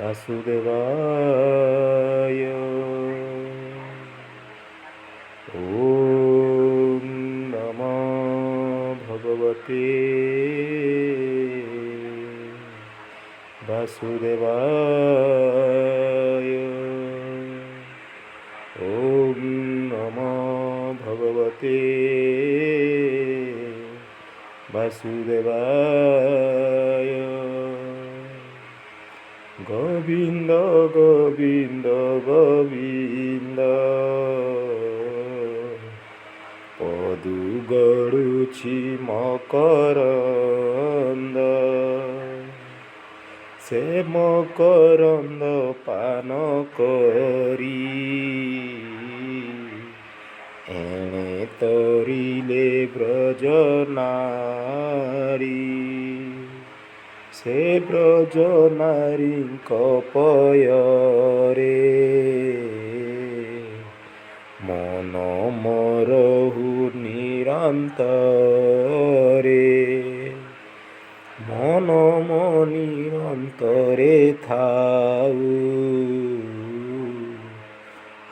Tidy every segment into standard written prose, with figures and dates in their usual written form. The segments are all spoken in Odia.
वासुदेवाय। ॐ नमो भगवते वासुदेवाय। ॐ नमो भगवते वासुदेवाय। गोविंद गोविंद गोविंद पदु गड़ुछि मकरंद। से मकरंद पान करी एणे तरिले ब्रज नारी। से ब्रज नारी पୟରେ मन मरहु निरंतरे। मन मो निरंतरे थाऊ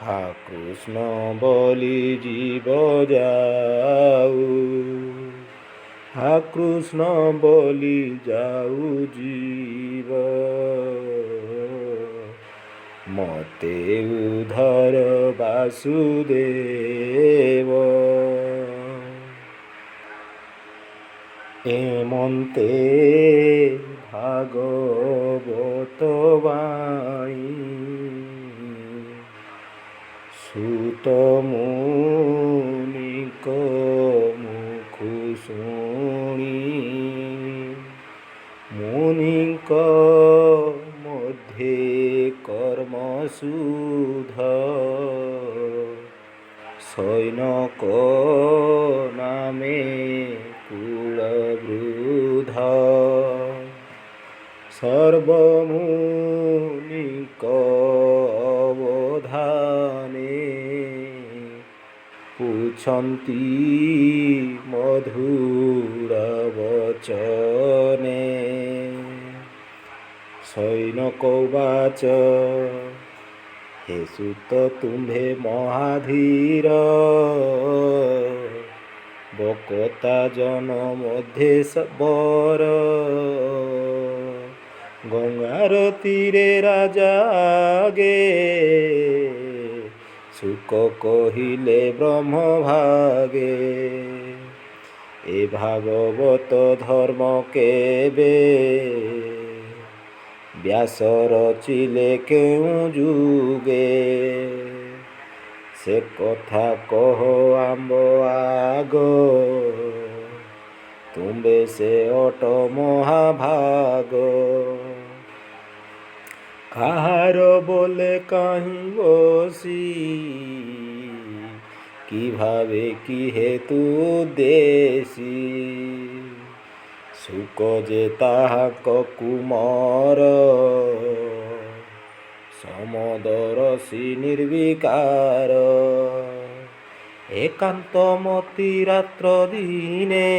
हा कृष्ण बोली जीव जाऊ। हा कृष्ण बोली जाऊ जीव मते उधर वासुदेव। एमंते भागवत वाणी सुत मुनिक मुखु शुणी। मुनिक मध्ये कर्म सुध सैनक नामे कुलवृद्ध। सर्वमुनिक अवधाने पुछन्ति मधुर वचने। सैनकोवाच हे सुत तुम्भे महाधीर। बकता जन मध्ये बर गंगार तीरे राजा गे। सुक कहिले ब्रह्म भागे ए भागवत धर्म केबे। व्यास रचिले केउं जुगे से कथा कह आम्ब आग। तुम्बे से अट महाभाग काहार बोले काहीं बसी। कि भावे कि हेतु देसी सुक जे ताहाक कुमार समदरसी निर्विकार। एकांत मति रात्र दिने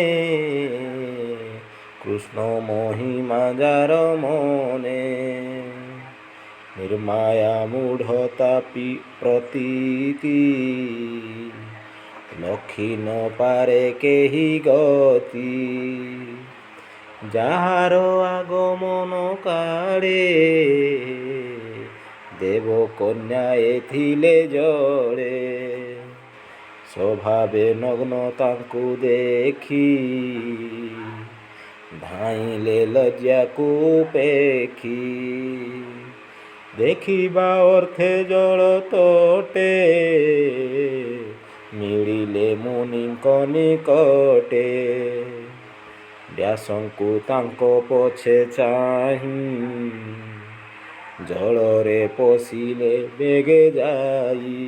कृष्ण महिमा जार मने। निर्माया मूढ़ता प्रतीति लखी न पारे केही गति। যাহার আগমন কাড়ে দেব কন্যা এথিলে জড়ে। স্বভাবে নগ্ন তাଙ୍କୁ দেখি ধাইলে লজ্জাକୁ পেখি। ଦେଖିବା ଅର୍ଥେ ଜଳ ତୋଟେ ମିଳିଲେ ମୁନିଙ୍କ ନିକଟେ। ବ୍ୟାସଙ୍କୁ ତାଙ୍କ ପଛେ ଚାହିଁ ଜଳରେ ପଶିଲେ ବେଗେ ଯାଇ।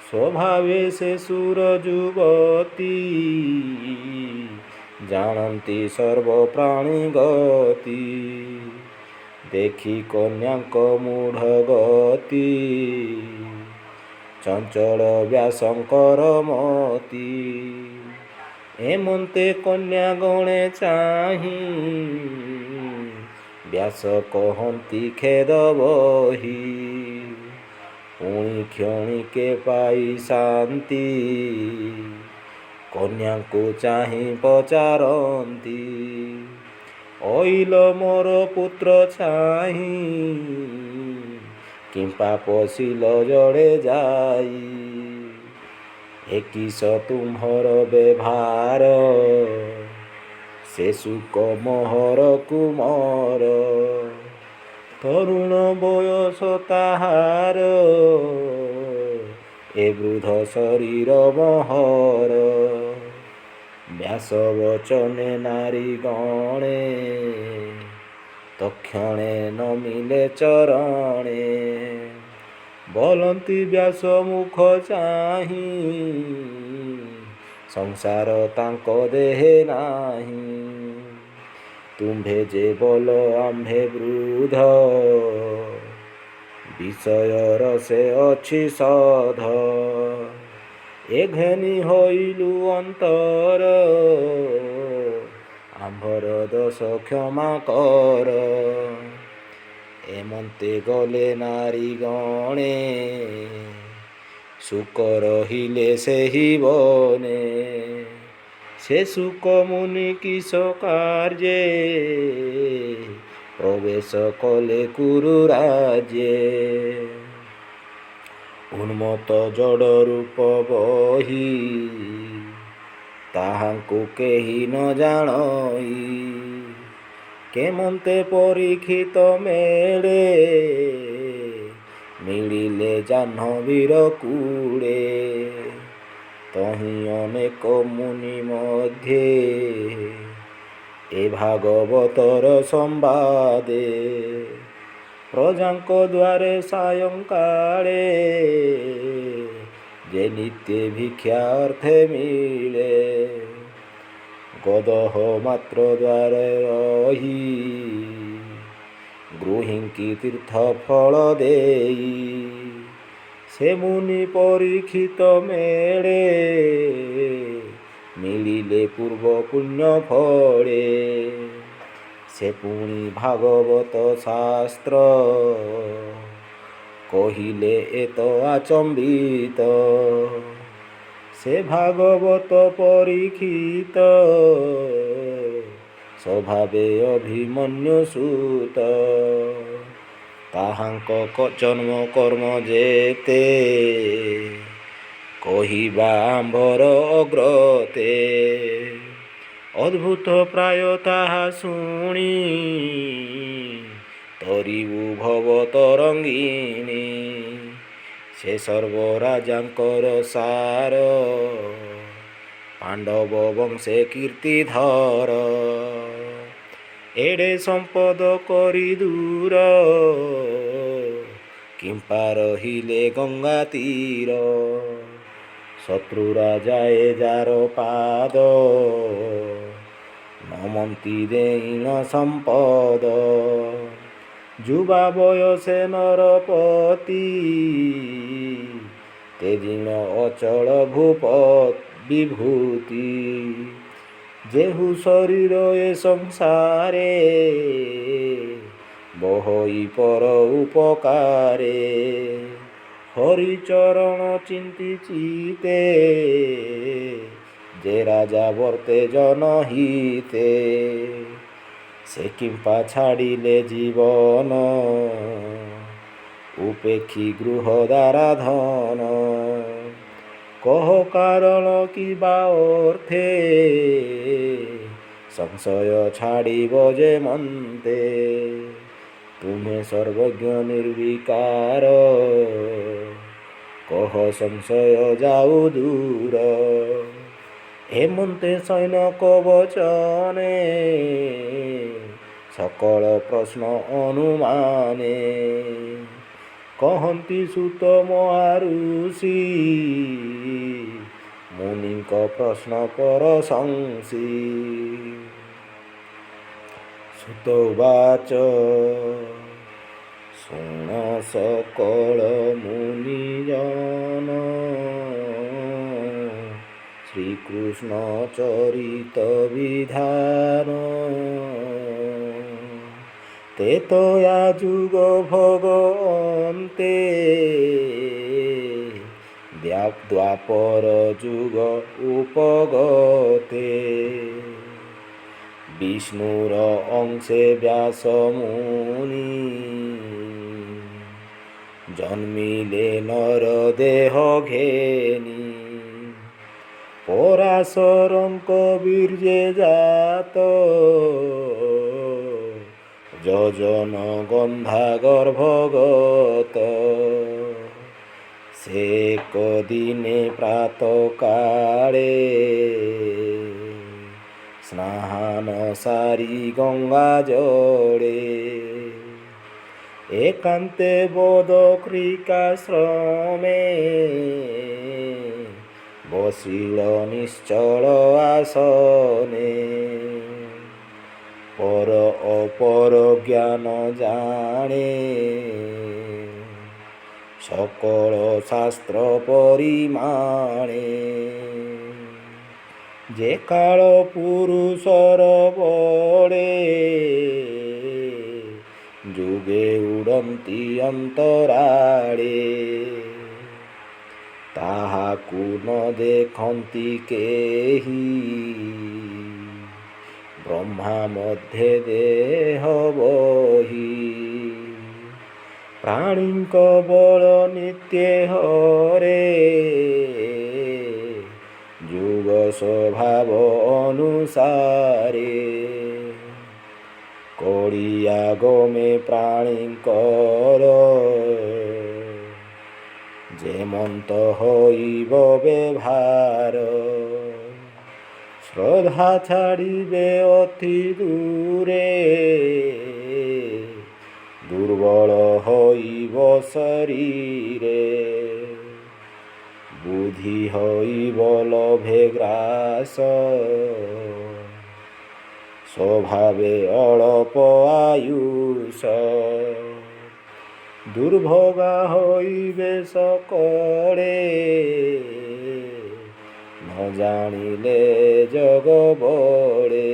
ସ୍ୱଭାବେ ସେ ସୁର ଯୁବତୀ ଜାଣନ୍ତି ସର୍ବ ପ୍ରାଣୀ ଗତି। ଦେଖି କନ୍ୟାଙ୍କ ମୂଢ଼ ଗତି ଚଞ୍ଚଳ ବ୍ୟାସଙ୍କର ମତି। ଏମନ୍ତେ କନ୍ୟା ଗଣେ ଚାହିଁ ବ୍ୟାସ କହନ୍ତି ଖେଦ ବହି, ପୁଣି କ୍ଷଣିକେ ପାଇ ଶାନ୍ତି। କନ୍ୟାଙ୍କୁ ଚାହିଁ ପଚାରନ୍ତି, ଅଇଲ ମୋର ପୁତ୍ର ଛାହିଁ, କିମ୍ପା ପଶିଲ ଜଡ଼େ ଯାଇ। ଏ କିସ ତୁମ୍ଭର ବ୍ୟବହାର, ସେ ସୁକ ମୋହର କୁମର। ତରୁଣ ବୟସ ତାହାର, ଏ ବୃଦ୍ଧ ଶରୀର ମହର। ବ୍ୟାସ ବଚନେ ନାରୀ ଗଣେ, ତକ୍ଷଣେ ନମିଲେ ଚରଣେ। ବୋଲନ୍ତି ବ୍ୟାସ ମୁଖ ଚାହିଁ, ସଂସାର ତାଙ୍କ ଦେହେ ନାହିଁ। ତୁମ୍ଭେ ଯେ ବୋଲ ଆମ୍ଭେ ବୃଦ୍ଧ, ବିଷୟର ସେ ଅଛି ସଧ। ଏ ଘେନି ହଇଲୁ ଅନ୍ତର, ଆମ୍ଭର ଦୋଷ କ୍ଷମା କର। ଏମନ୍ତେ ଗଲେ ନାରୀ ଗଣେ, ସୁକ ରହିଲେ ସେହି ବନେ। ସେ ସୁକ ମୁନି କିସ କାର୍ଯ୍ୟେ, ପ୍ରବେଶ କଲେ କୁରୁ ରାଜ୍ୟେ। ଉନ୍ମତ୍ତ ଜଡ଼ ରୂପ ବହି, ତାହାଙ୍କୁ କେହି ନ ଜାଣଇ। କେମନ୍ତେ ପରୀକ୍ଷିତ ମେଳେ, ମିଳିଲେ ଜାହ୍ନବୀର କୂଳେ। ତହିଁ ଅନେକ ମୁନି ମଧ୍ୟେ, ଏ ଭାଗବତର ସମ୍ବାଦେ। ପ୍ରଜାଙ୍କ ଦ୍ୱାରେ ସାୟଂକାଳେ, ଯେ ନିତ୍ୟ ଭିକ୍ଷା ଅର୍ଥେ ମିଳେ। ଗଦହ ମାତ୍ର ଦ୍ୱାରେ ରହି, ଗୃହିଙ୍କି ତୀର୍ଥ ଫଳ ଦେଇ। ସେ ମୁନି ପରୀକ୍ଷିତ ମେଳେ, ମିଳିଲେ ପୂର୍ବ ପୁଣ୍ୟ ଫଳେ। ସେ ପୁଣି ଭାଗବତ ଶାସ୍ତ୍ର, କହିଲେ ଏତ ଆଚମ୍ବିତ। ସେ ଭାଗବତ ପରୀକ୍ଷିତ, ସ୍ୱଭାବେ ଅଭିମନ୍ୟୁ ସୁତ। ତାହାଙ୍କ ଜନ୍ମ କର୍ମ ଯେତେ, କହିବା ଆମ୍ଭର ଅଗ୍ରତେ। ଅଦ୍ଭୁତ ପ୍ରାୟ ତାହା ଶୁଣି, ତରିବୁ ଭବ ତରଙ୍ଗିଣୀ। ସେ ସର୍ବ ରାଜାଙ୍କର ସାର, ପାଣ୍ଡବ ବଂଶେ କୀର୍ତ୍ତିଧର। ଏଡ଼େ ସମ୍ପଦ କରି ଦୂର, କିମ୍ପା ରହିଲେ ଗଙ୍ଗା ତୀର। ଶତ୍ରୁ ରାଜାଏ ଯାର ପାଦ, ନମନ୍ତି ଦେଇଣ ସମ୍ପଦ। ଯୁବା ବୟସେ ନରପତି, ତେଜିଣ ଅଚଳ ବିଭୂତି। ଯେହୁ ଶରୀର ଏ ସଂସାରେ, ବହଇ ପର ଉପକାରେ। ହରିଚରଣ ଚିନ୍ତି ଚିତେ, ଯେ ରାଜା ବର୍ତ୍ତେ ଜନହିତେ। ସେ କିମ୍ପା ଛାଡ଼ିଲେ ଜୀବନ, ଉପେକ୍ଷି ଗୃହ ଦ୍ୱାରା ଧନ। କହ କାରଣ କିବା ଅର୍ଥେ, ସଂଶୟ ଛାଡ଼ିବ ଯେ ମନ୍ତେ। ତୁମେ ସର୍ବଜ୍ଞ ନିର୍ବିକାର, କହ ସଂଶୟ ଯାଉ ଦୂର। ହେମନ୍ତେ ସୈନକ ବଚନେ, ସକଳ ପ୍ରଶ୍ନ ଅନୁମାନେ। କହନ୍ତି ସୁତ ମହାରୁଷି, ମୁନିଙ୍କ ପ୍ରଶ୍ନ ପରଶଂସି। ସୁତ ଉବାଚ, ଶୁଣ ସକଳ ମୁନିଜନ, ଶ୍ରୀକୃଷ୍ଣ ଚରିତ ବିଧାନ। তেতয়া যুগ ভোগ অন্তে দ্বাপর যুগ উপগতে বিষ্ণুর অংশে ব্যাস মুনি জন্মিলে নর দেহ ঘেনি পরাশরঙ্ক বীর্যে জাত যজন গন্ধা গর্ভগত সে কদিনে প্রাতকালে স্নান সারি গঙ্গা জলে একান্তে বোধ ক্রিকাশ্রমে বসিল নিশ্চল আসনে পর অপর জ্ঞান জানে সকল শাস্ত্র পরিমাণে যে কাল পুরুষর বলে যুগে উড়ন্তি অন্তরাଳେ ତାହାକୁ ନ ଦେଖନ୍ତି କେହି ବ୍ରହ୍ମା ମଧ୍ୟରେ ଦେହ ବହି ପ୍ରାଣୀଙ୍କ ବଳ ନିତ୍ୟ ହରେ ଯୁଗ ସ୍ୱଭାବ ଅନୁସାରେ କଳିଆ ଗମେ ପ୍ରାଣୀଙ୍କର ଯେମନ୍ତ ହୋଇବ ବ୍ୟବହାର ଶ୍ରଦ୍ଧା ଛାଡ଼ିବେ ଅତି ଦୂରେ ଦୁର୍ବଳ ହୋଇବ ଶରୀରେ ବୁଦ୍ଧି ହୋଇବ ଲୋଭେ ଗ୍ରାସ ସ୍ୱଭାବେ ଅଳପ ଆୟୁଷ ଦୁର୍ଭୋଗା ହୋଇବେ ସକଳେ ନ ଜାଣିଲେ ଜଗ ବଳେ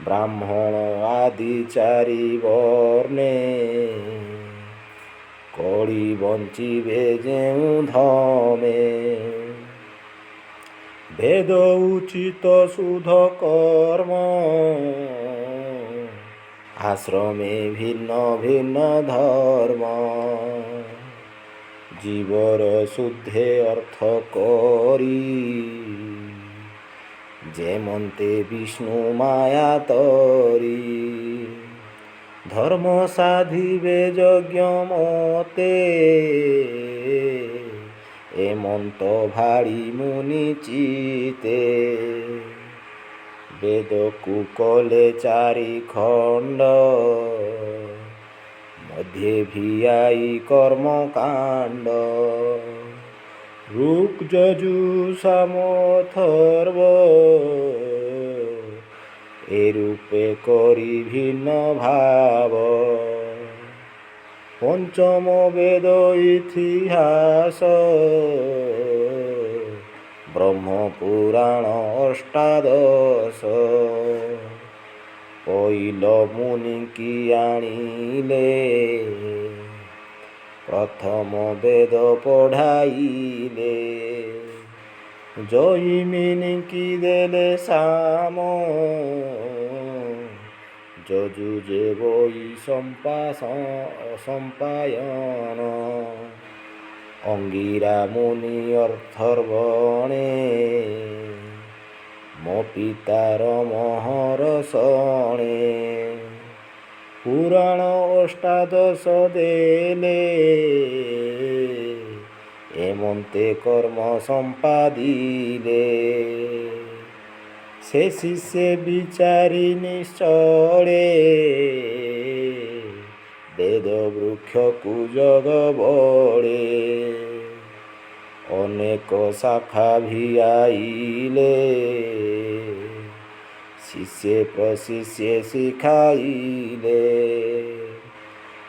ବ୍ରାହ୍ମଣ ଆଦି ଚାରି ବର୍ଣ୍ଣେ କଳି ବଞ୍ଚିବେ ଯେଉଁ ଧମେ ବେଦ ଉଚିତ ଶୁଦ୍ଧ କର୍ମ আশ্রমে ভিন্ন ভিন্ন ধর্ম জীবর শুদ্ধে অর্থ করি যেমন্তে বিষ্ণু মায়া তরি ধর্ম সাধিবে যজ্ঞ মতে এমন্ত ভাড়ি মুনি চিতে বেদকু কলে চারি খণ্ড মধ্যে ভিয়াই কর্মকাণ্ড ঋক যজু সামথর্ব এরূপে করি ভিন্ন ভাব পঞ্চম বেদ ইতিহাস ব্রহ্মপুরাণ অষ্টাদশ পইল মুনি কি আনিলে প্রথম বেদ পড়াইলে জয়িমিনি কি দেলে সাম যজু যে বই সম্পায়ন অঙ্গিরা মুনি অর্থর্বণে ମୋ ପିତାର ମହରଷଣେ ପୁରାଣ ଅଷ୍ଟାଦଶ ଦେଲେ ଏମନ୍ତେ କର୍ମ ସମ୍ପାଦିଲେ ସେ ଶିଷ୍ୟ ବିଚାରି ନିଶ୍ଚଳେ ବେଦ ବୃକ୍ଷକୁ ଜଗ ବଳେ ଅନେକ ଶାଖା ଭିଆଇଲେ ଶିଷ୍ୟ ପ୍ରଶିଷ୍ୟ ଶିଖାଇଲେ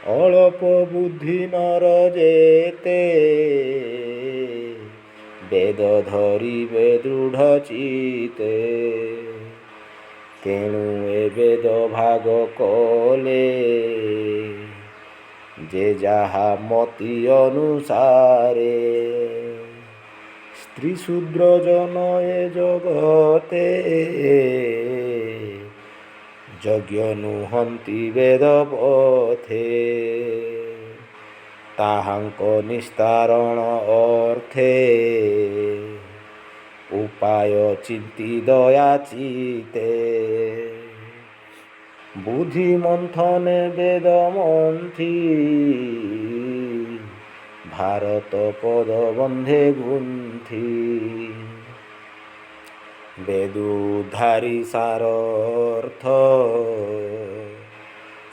ଅଳପ ବୁଦ୍ଧି ନର ଯେତେ ବେଦ ଧରିବେ ଦୃଢ଼ ଚିତେ ତେଣୁ ଏ ବେଦ ଭାଗ କଲେ ଯେ ଯାହା ମତି ଅନୁସାରେ। ସ୍ତ୍ରୀ ଶୂଦ୍ର ଜନ ଏ ଜଗତେ ଯଜ୍ଞ ନୁହନ୍ତି ବେଦ ପଥେ। ତାହାଙ୍କ ନିସ୍ତାରଣ ଅର୍ଥେ ଉପାୟ ଚିନ୍ତି ଦୟା ଚିତେ। ବୁଦ୍ଧି ମନ୍ଥନେ ବେଦ ମନ୍ଥି ଭାରତ ପଦ ବନ୍ଧେ ଗୁନ୍ଥି। ବେଦୁଧାରୀ ସାର ଅର୍ଥ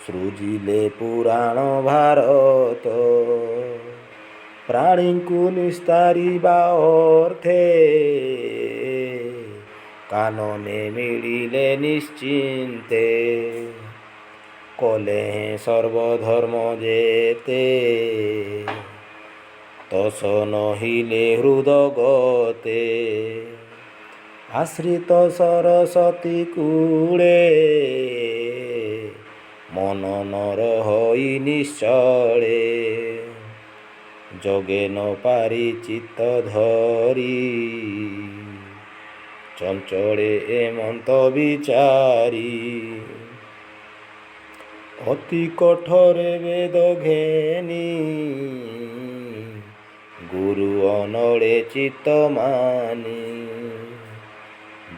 ସୃଜିଲେ ପୁରାଣ ଭାରତ। ପ୍ରାଣୀଙ୍କୁ ନିସ୍ତାରିବା ଅର୍ଥେ କାନନେ ମିଳିଲେ ନିଶ୍ଚିନ୍ତେ। କଲେ ସର୍ବଧର୍ମ ଯେତେ ତସ ନହିଲେ ହୃଦଗତେ। ଆଶ୍ରିତ ସରସ୍ୱତୀ କୂଳେ ମନ ନର ହୋଇ ନିଶ୍ଚଳେ। ଯୋଗେ ନ ପାରି ଚିତ୍ତ ଧରି ଚଞ୍ଚଳେ ଏମନ୍ତ ବିଚାରି। ଅତି କଠୋରେ ବେଦ ଘେନି ଗୁରୁ ଅନଳେ ଚିତ୍ତ ମାନି।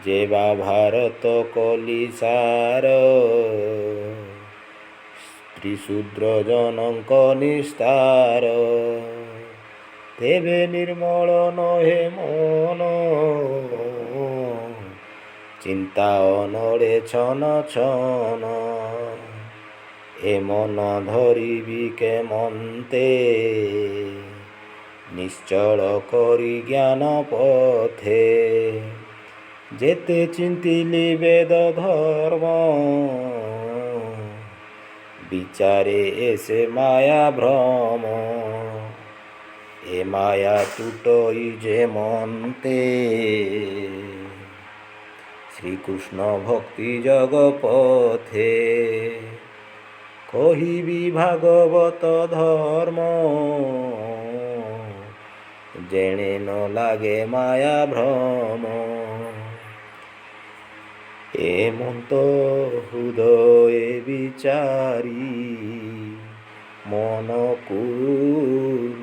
ଯେବା ଭାରତ କଲି ସାର ସ୍ତ୍ରୀ ଶୂଦ୍ର ଜନଙ୍କ ନିସ୍ତାର। ତେବେ ନିର୍ମଳ ନହେ ମନ ଚିନ୍ତା ଅନଳେ ଛନ ଛନ। ଏ ମନ ଧରିବି କେମନ୍ତେ ନିଶ୍ଚଳ କରି ଜ୍ଞାନ ପଥେ। ଯେତେ ଚିନ୍ତିଲି ବେଦ ଧର୍ମ ବିଚାରେ ଏସେ ମାୟା ଭ୍ରମ। ଏ ମାୟା ତୁଟଇ ଯେମନ୍ତେ ଶ୍ରୀକୃଷ୍ଣ ଭକ୍ତି ଜଗ ପଥେ। କହିବି ଭାଗବତ ଧର୍ମ ଯେଣେ ନ ଲାଗେ ମାୟା ଭ୍ରମ। ଏମନ୍ତ ହୃଦଏ ବିଚାରି ମନକୁ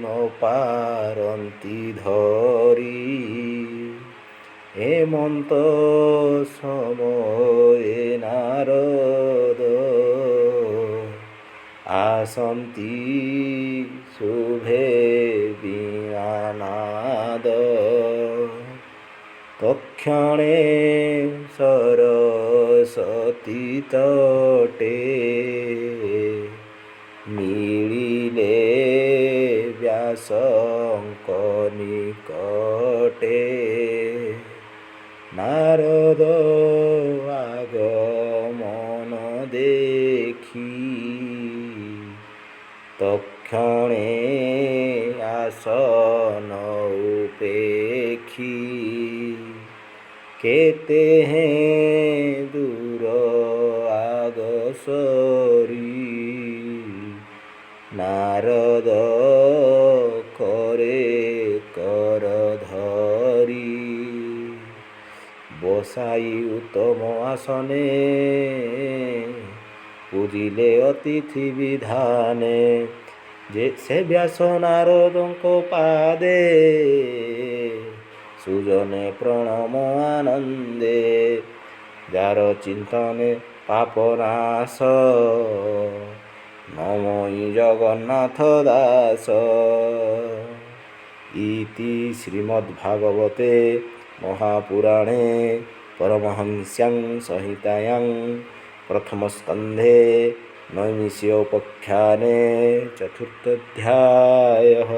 ନ ପାରନ୍ତି ଧରି। ଏମନ୍ତ ସମୟେ ନାରଦ ଆସନ୍ତି ଶୁଭେ ବୀଣାନାଦ। ତକ୍ଷଣେ ସରସ୍ୱତୀ ତଟେ ମିଳିଲେ ବ୍ୟାସଙ୍କ ନିକଟେ। ନାରଦ ଆଗମନ ଦେଖି ତକ୍ଷଣେ ଆସନ ଉପେକ୍ଷି। କେତେ ଦୂର ଆଗସରି ନାରଦ କରେ କର ଧରି। ବସାଇ ଉତ୍ତମ ଆସନେ ପୂଜିଲେ ଅତିଥି ବିଧାନେ। ଯେ ସେ ବ୍ୟାସ ନାରଦଙ୍କ ପାଦେ ସୁଜନେ ପ୍ରଣମ ଆନନ୍ଦେ। ଯାର ଚିନ୍ତନେ ପାପ ନାଶ ନମୋ ଜଗନ୍ନାଥ ଦାସ। ଇତି ଶ୍ରୀମଦ୍ଭାଗବତେ ମହାପୁରାଣେ ପରମହଂସ୍ୟାଂ ସଂହିତାୟାଂ ପ୍ରଥମସ୍କନ୍ଧେ ନୈମିଷିକୋପାଖ୍ୟାନେ ଚତୁର୍ଥୋଧ୍ୟାୟः।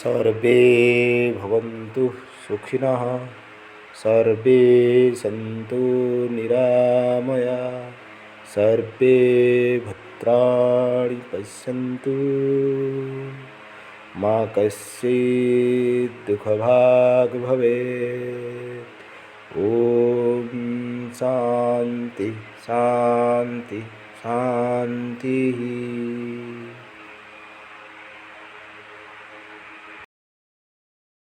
सर्वे भवन्तु सुखिनः सर्वे सन्तु निरामया सर्वे भद्राणि पश्यन्तु मा कश्चित् दुःखभाग् भवेत्। ॐ शान्ति शान्ति शान्तिः।